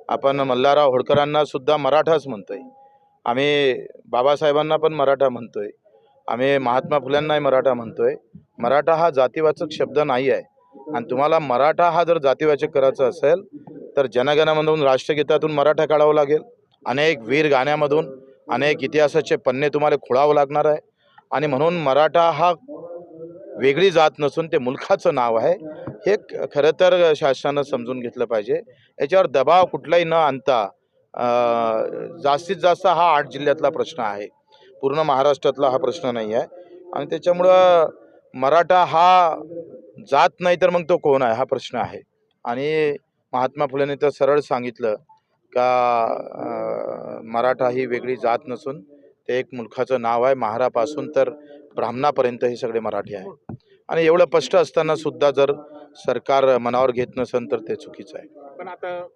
आपण मल्हारराव होळकरांना सुद्धा मराठाच म्हणतोय, आम्ही बाबासाहेबांना पण मराठा म्हणतोय, आम्ही महात्मा फुल्यांनाही मराठा म्हणतोय। मराठा हा जातीवाचक शब्द नाही आहे आणि तुम्हाला मराठा हा जर जातीवाचक करायचा असेल तर जनगणमनमधून राष्ट्रगीतातून मराठा काढावं लागेल, अनेक वीर गाण्यामधून अनेक इतिहासाचे पन्ने तुम्हाला खोळावं लागणार आहे। आणि म्हणून मराठा हा वेगळी जात नसून ते मुलखाचं नाव आहे, हे खरं तर शासनानं समजून घेतलं पाहिजे। याच्यावर दबाव कुठलाही न आणता जास्तीत जास्त हा 8 जिल्ह्यातला प्रश्न आहे, पूर्ण महाराष्ट्रातला हा प्रश्न नाही आहे। आणि त्याच्यामुळं मराठा हा जात नाही तर मग तो कोण आहे हा प्रश्न आहे। आणि महात्मा फुलेंनी तर सरळ सांगितलं का मराठा ही वेगळी जात नसून ते एक मुलखाचं नाव आहे, महारापासून तर ब्राह्मणापर्यंत हे सगळे मराठी आहे। आणि एवढं स्पष्ट असताना सुद्धा जर सरकार मनावर घेत नसेल तर ते चुकीचं आहे। पण आता